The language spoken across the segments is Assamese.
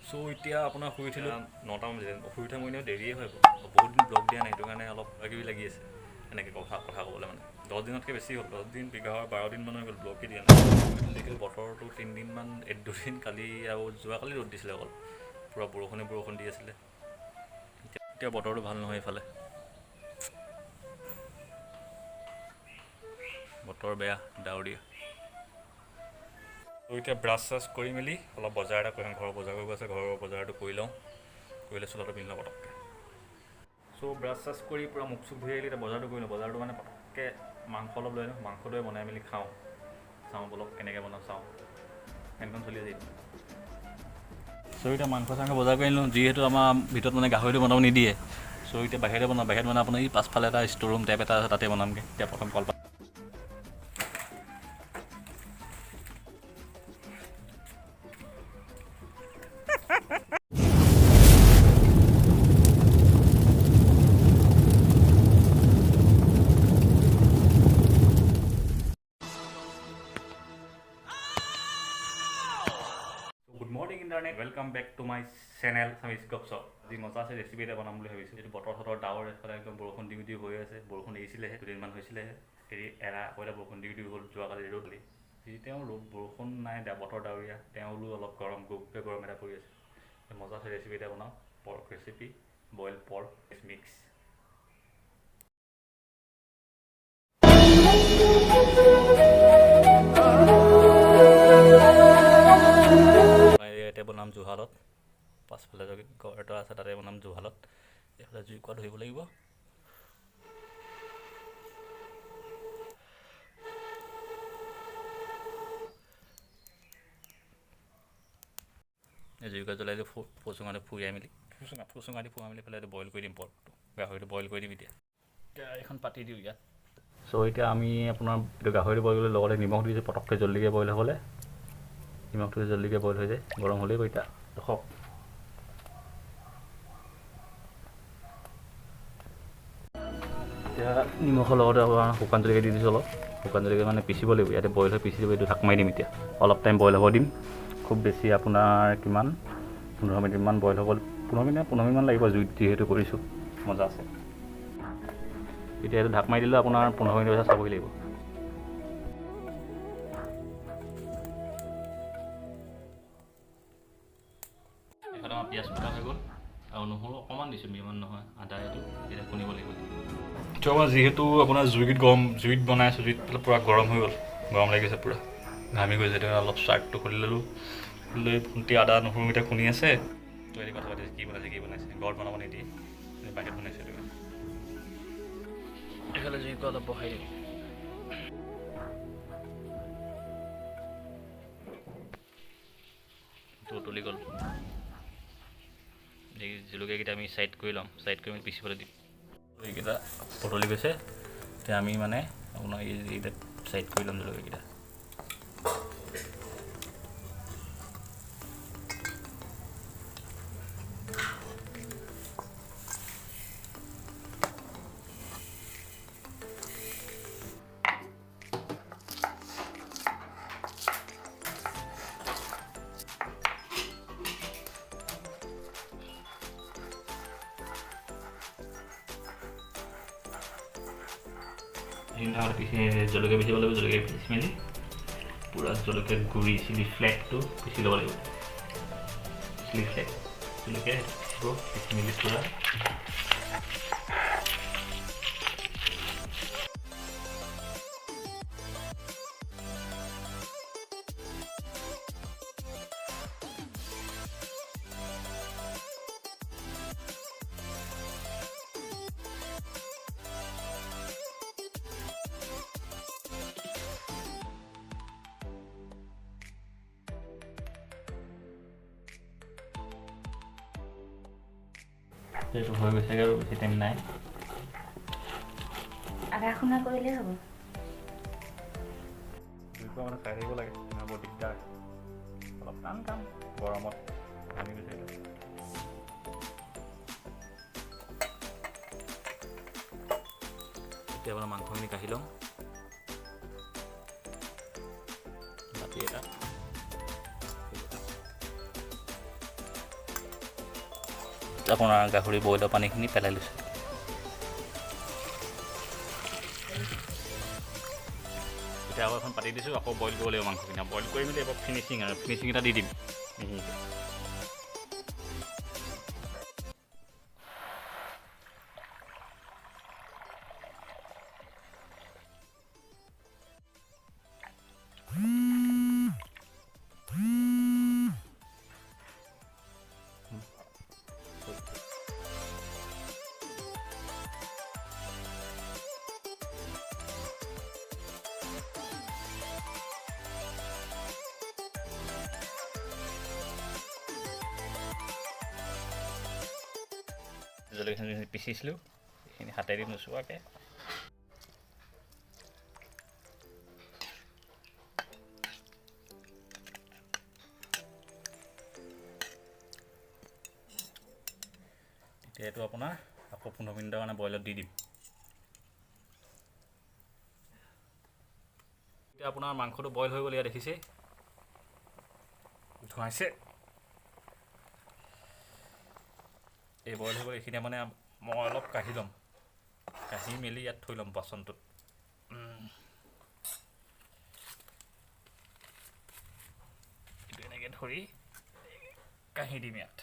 সো এতিয়া আপোনাৰ শুই উঠিলোঁ 9টা মান বজাত। শুই উঠা মই এনেও দেৰিয়ে হয় বহুত দিন ব্লগ দিয়া নাই, সেইটো কাৰণে অলপ কিবি লাগি আছে এনেকৈ কথা ক'বলৈ মানে 10 দিনতকৈ বেছি হ'ল, 10 দিন 12 দিনমান হৈ গ'ল ব্লগেই দিয়া নাই। দেখিলোঁ বতৰটো 3 দিনমান 2 দিন কালি আৰু যোৱাকালি ৰ'দ দিছিলে, অকল পূৰা বৰষুণ দি আছিলে। এতিয়া বতৰটো ভাল নহয় এইফালে, বতৰ বেয়া ডাৱৰীয়া। ত' এতিয়া ব্ৰাছ চাছ কৰি মেলি অলপ বজাৰ এটা কৰিম, ঘৰৰ বজাৰ কৰিব আছে, ঘৰৰ বজাৰটো কৰি লওঁ, কৰিলে চোলাটো পিন্ধি লওঁ পটককৈ। চ' ব্ৰাছ চাছ কৰি পূৰা মুখ চুখ ধুই আহিলে এতিয়া বজাৰটো কৰি লওঁ। বজাৰটো মানে পটককৈ মাংস অলপ লৈ লওঁ, মাংসটোৱে বনাই মেলি খাওঁ, চাওঁ বলক কেনেকৈ বনাওঁ চাওঁ, ফেনখন চলি আছে। চ' এতিয়া মাংস চাংস বজাৰ কৰি আনিলোঁ, যিহেতু আমাৰ ভিতৰত মানে গাহৰিটো বনাব নিদিয়ে। চ' এতিয়া বাহিৰতে বনাওঁ, বাহিৰত মানে আপোনাৰ এই পাছফালে এটা ষ্ট'ৰ ৰুম টাইপ এটা আছে, তাতে বনামগৈ। এতিয়া প্ৰথম কলপাত good morning internet, welcome back to my channel Assamese Gopsop. আজি মজা আছে ৰেচিপি এটা বনাম বুলি ভাবিছোঁ। এইটো বতৰ ডাৱৰ, এফালে একদম বৰষুণ দিও দিও হৈ আছে, বৰষুণ এৰিছিলেহে, 2দিনমান হৈছিলেহে, আকৌ এটা বৰষুণ দিও দিও হ'ল, যোৱাকালি ৰ'দ দিলে। তেওঁ বৰষুণ নাই, বতৰ ডাৱৰীয়া, তেওঁ বোলো অলপ গৰম গৰম এটা পৰি আছে। মজা আছে ৰেচিপি এটা বনাওঁ, pork recipe, boil pork mix. এতিয়া বনাম জুহালত, পাছফালে যদি ঘৰ এটা আছে তাতে বনাম জুহালত। এইফালে জুইকুৰা ধৰিব লাগিব। জুইকুৰা জ্বলাই দি ফুচুঙাটো ফুৰিয়াই মেলি ফুচুঙা দি ফুৰাই মেলি পেলাই বইল কৰি দিম পৰ্কটো, গাহৰিটো বইল কৰি দিম। এতিয়া কেৰাহীখন পাতি দিওঁ ইয়াত। চ' এতিয়া আমি আপোনাৰ এইটো গাহৰিটো বইল কৰি লগতে নিমখ দিছোঁ, পটককৈ জল্দিকৈ বইল হ'বলৈ। নিমখটো জল্দিকৈ বইল হৈ যায়, গৰম হ'লেই এতিয়া ৰখক। এতিয়া নিমখৰ লগতে আপোনাৰ শুকান জলকীয়া দি দিছোঁ অলপ, শুকান জলকীয়া মানে পিচিব লাগিব, ইয়াতে বইল হৈ পিচি দিব। এইটো ঢাক মাৰি দিম, এতিয়া অলপ টাইম বইল হ'ব দিম। খুব বেছি আপোনাৰ কিমান 15 মিনিটমান বইল হ'ব, 15 মিনিটমান লাগিব, জুইত যিহেতু কৰিছোঁ। মজা আছে। এতিয়া এইটো ঢাক মাৰি দিলে আপোনাৰ 15 মিনিট পিছত চাবহি লাগিব। এইফালে আমাৰ পিঁয়াজ কটা হৈ গ'ল আৰু নহৰু অকণমান দিছোঁ, ইমান নহয়, আদা এইটো এতিয়া খুন্দিব লাগিব। আমাৰ যিহেতু আপোনাৰ জুইত বনাইছোঁ, জুইত পূৰা গৰম হৈ গ'ল, গৰম লাগিছে, পূৰা ঘামি গৈছে। তেতিয়া অলপ ষ্টাৰ্টটো খুলি ল'লোঁ, লৈ ভণ্টি আদা নহৰুকেইটা খুন্দি আছে। তো এনে কথা পাতিছে, কি বনাইছে ঘৰত বনাব নিদিয়ে, বাহিৰত বনাইছে। সেইটো এইফালে জুইকুৰা অলপ বহাই দিম। তো উতলি গ'ল, এই জলকীয়াকেইটা আমি ছাইড কৰি ল'ম, ছাইড কৰি আমি পিচিবলৈ দিম। এইকেইটা উতলি গৈছে, এতিয়া আমি মানে আপোনাৰ এইকেইটা ছাইড কৰি ল'ম জলকীয়াকেইটা। জলকীয়া পিচিব লাগিব, জলকীয়া পিচি মেলি পূৰা জলকীয়া গুড়ি চিলি ফ্লেকটো পিচি ল'ব লাগিব, চিলি ফ্লেক জলকীয়া পিচি মেলি পূৰা। এইটো হৈ গৈছেগৈ আৰু বেছি টাইম নাই, আধা খুন্দা কৰিলেই হ'ব। জুইকুৰা মানে চাই থাকিব লাগে, বৰ দিগদাৰ, অলপ টান কাম গৰমত ঘামি গৈছে। এতিয়া আপোনাৰ মাংসখিনি কাঢ়ি লওঁ বাতি এটা। আপোনাৰ গাহৰি বইলৰ পানীখিনি পেলাই লৈছোঁ। এতিয়া আকৌ এখন পাতি দিছোঁ, আকৌ বইল কৰিব লাগিব মাংসখিনি। বইল কৰি মেলি এবাৰ ফিনিচিং এটা দি দিম মিহিকৈ। জলকীয়াখিনি পিচিছিলোঁ, এইখিনি হাতেদি নোচোৱাকৈ। এতিয়া এইটো আপোনাৰ আকৌ 15 মিনিটৰ কাৰণে বইলত দি দিম। এতিয়া আপোনাৰ মাংসটো বইল হৈ গ'ল, ইয়াত দেখিছে ধোঁৱাইছে। এই বইল হৈ গ'ল, এইখিনি মানে মই অলপ কাঢ়ি ল'ম, কাঢ়ি মেলি ইয়াত থৈ ল'ম বাচনটোত। এইটো এনেকৈ ধৰি কাঢ়ি দিম ইয়াত।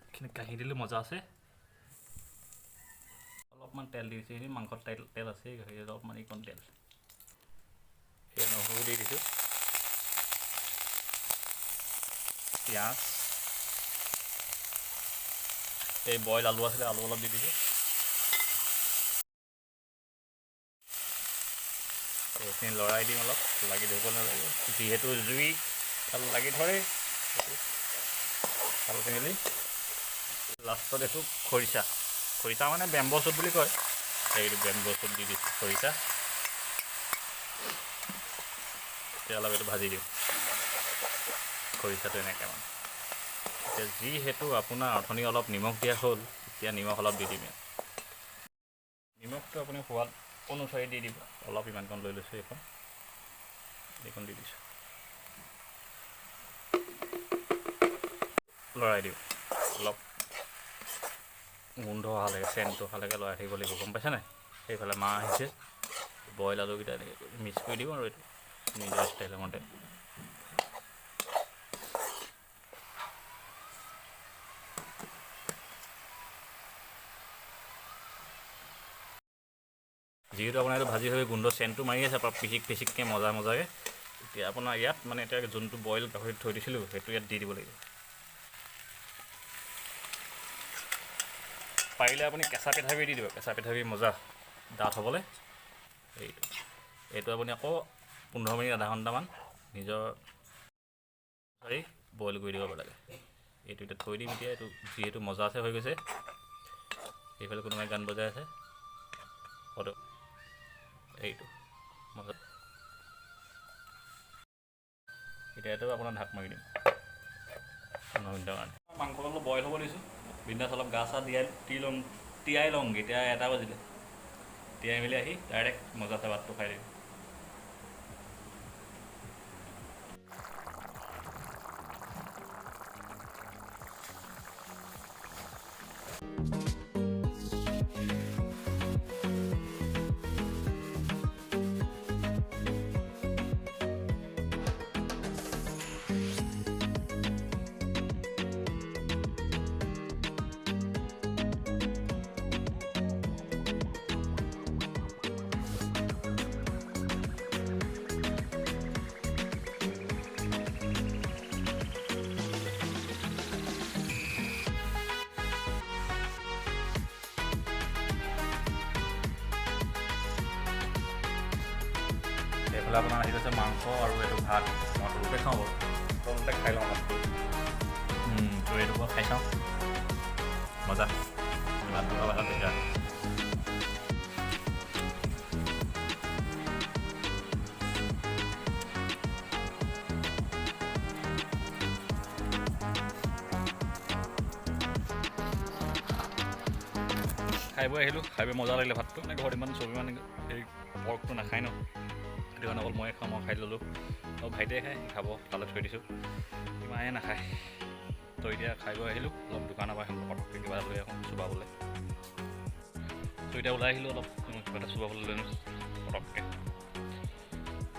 এইখিনি কাঢ়ি দিলে মজা আছে। অলপমান তেল দি দিছোঁ, মাংসত তেল আছে, গাহৰিত অলপমান এইকণ তেল। এতিয়া নহৰু দি দিছোঁ, পিঁয়াজ, এই বইল আলু আছিলে, আলু অলপ দি দিছোঁ। এইখিনি লৰাই দিম, অলপ লাগি ধৰিব নালাগে, যিহেতু জুই লাগি ধৰে। ভালকৈ মেলি লাষ্টত এইটো খৰিচা মানে বেম্ব' চুট বুলি কয়, এইটো বেম্ব' চুট দি দিছোঁ খৰিচা। এতিয়া অলপ এইটো ভাজি দিওঁ, খৰিচাটো এনেকৈ মানে। এতিয়া যিহেতু আপোনাৰ অথনি অলপ নিমখ দিয়া হ'ল, এতিয়া নিমখ অলপ দি দিম। নিমখটো আপুনি সোৱাদ অনুসৰি দি দিব, অলপ ইমানকণ লৈ লৈছোঁ, এইকণ দি দিছোঁ। লৰাই দিওঁ, অলপ গোন্ধ অহালৈকে, চেণ্টটো অহালৈকে লৰাই থাকিব লাগিব, গম পাইছে নাই? সেইফালে মাহ আহিছে, বইল আলুকেইটা এনেকৈ মিক্স কৰি দিওঁ আৰু এইটো নিজৰ ষ্টাইলৰ মতে। যিহেতু আপোনাৰ এইটো ভাজি হৈ গোন্ধ চেণ্টটো মাৰি আছে, আপোনাৰ পিচিককৈ মজাকৈ। এতিয়া আপোনাৰ ইয়াত মানে এতিয়া যোনটো বইল গাহৰিত থৈ দিছিলোঁ, সেইটো ইয়াত দি দিব লাগিব। পাৰিলে আপুনি কেঁচা পিঠাগুড়ি দি দিব, কেঁচা পিঠাগুড়ি মজা ডাঠ হ'বলৈ। এইটো আপুনি আকৌ 15 মিনিট আধা ঘণ্টামান নিজৰ বইল কৰি দিব লাগে। এইটো এতিয়া থৈ দিম। এতিয়া এইটো যিহেতু মজা আছে হৈ গৈছে, এইফালে কোনোবাই গান বজাই আছে, এইটো মজা। এতিয়া এইটো আপোনাৰ ঢাক মাৰি দিম 15 মিনিটৰ কাৰণে। মাংস অলপ বইল হ'ব দিছোঁ, বিন্দাছ অলপ গা চা তিয়াই লওঁ। এতিয়া 1 বাজিলে, তিয়াই মেলি আহি ডাইৰেক্ট মজাছে ভাতটো খাই দিম। এইফালে আপোনাৰ আহি গৈছে মাংস আৰু এইটো ভাত। মই তলতে খাওঁ বাৰু, তলতে খাই লওঁ ভাতটো। তো এইটো পৰা খাই চাওঁ, মজা ভাতটো খাব তেতিয়া। খাই বৈ আহিলোঁ, খাই বৈ মজা লাগিলে ভাতটো। মানে ঘৰত ইমান চবেই মানে এই পৰ্কটো নাখায় ন, সেইটো কাৰণে অকল মই খাওঁ, মই খাই ল'লোঁ আৰু ভাইটিয়ে খাই খাব, তালৈ থৈ দিছোঁ, মায়ে নাখায়। তো এতিয়া খাই বৈ আহিলোঁ, অলপ দোকানৰ পৰা পটককৈ কিবা এটা লৈ আহোঁ চুবাবলৈ। তো এতিয়া ওলাই আহিলোঁ, অলপ কিবা এটা চুবাবলৈ লৈ আনো পটককৈ।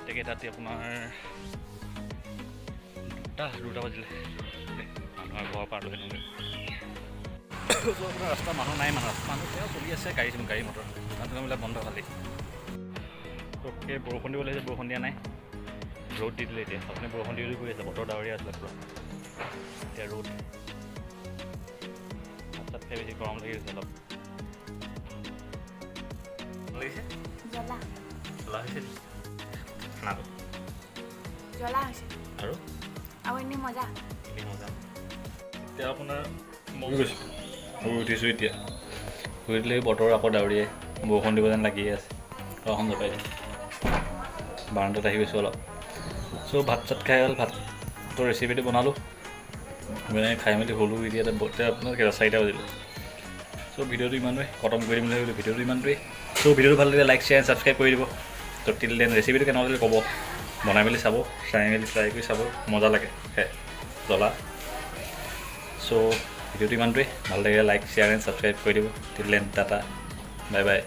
এতিয়া তাতে আপোনাৰ 2টা বাজিলে, মানুহৰ ঘৰৰ পৰা লৈ আনোগৈ। আপোনাৰ ৰাস্তাত মানুহ নাই, মানুহ তেওঁ চলি আছে, গাড়ী মটৰ, দোকানবিলাক বন্ধ খালি। পটককৈ বৰষুণ দিব লাগিছে, বৰষুণ দিয়া নাই, ৰ'দ দি দিলে এতিয়া। আপুনি বৰষুণ দি কৰি আছে, বতৰ ডাৱৰীয়া আছিলে পূৰা, এতিয়া ৰ'দ। ভাত চাত খাই বেছি গৰম লাগি গৈছে অলপ। লাগিছে জ্বলা হৈছে খানাটো, জ্বলা হৈছে আৰু এনেই মজা। এতিয়া আপোনাৰ মই গৈছোঁ, শুই উঠিছোঁ এতিয়া। শুই উঠিলে বতৰ আকৌ ডাৱৰীয়াই, বৰষুণ দিব যেন লাগিয়ে আছে। তখন জপাই দিওঁ, বাৰান্দাত আহি গৈছোঁ অলপ। চ' ভাত চাত খাই হ'ল, ভাতৰ ৰেচিপিটো বনালোঁ, খাই মেলি হ'লোঁ। এতিয়া আপোনাৰ 4টা বাজিলে। চ' ভিডিঅ'টো ইমানেই খতম কৰি দিম বুলি ভাবিলোঁ, ভিডিঅ'টো ইমানটোৱেই। চ' ভিডিঅ'টো ভাল লাগিলে লাইক শ্বেয়াৰ এণ্ড ছাবস্ক্ৰাইব কৰি দিব। তো টিল দেন ৰেচিপিটো কেনেকুৱা লাগিলে ক'ব, বনাই মেলি চাব, ট্ৰাই কৰি চাব, মজা লাগে জ্বলা। চ' ভিডিঅ'টো ইমানটোৱেই, ভাল লাগিলে লাইক শ্বেয়াৰ এণ্ড ছাবস্ক্ৰাইব কৰি দিব। Till then Tata, bye bye.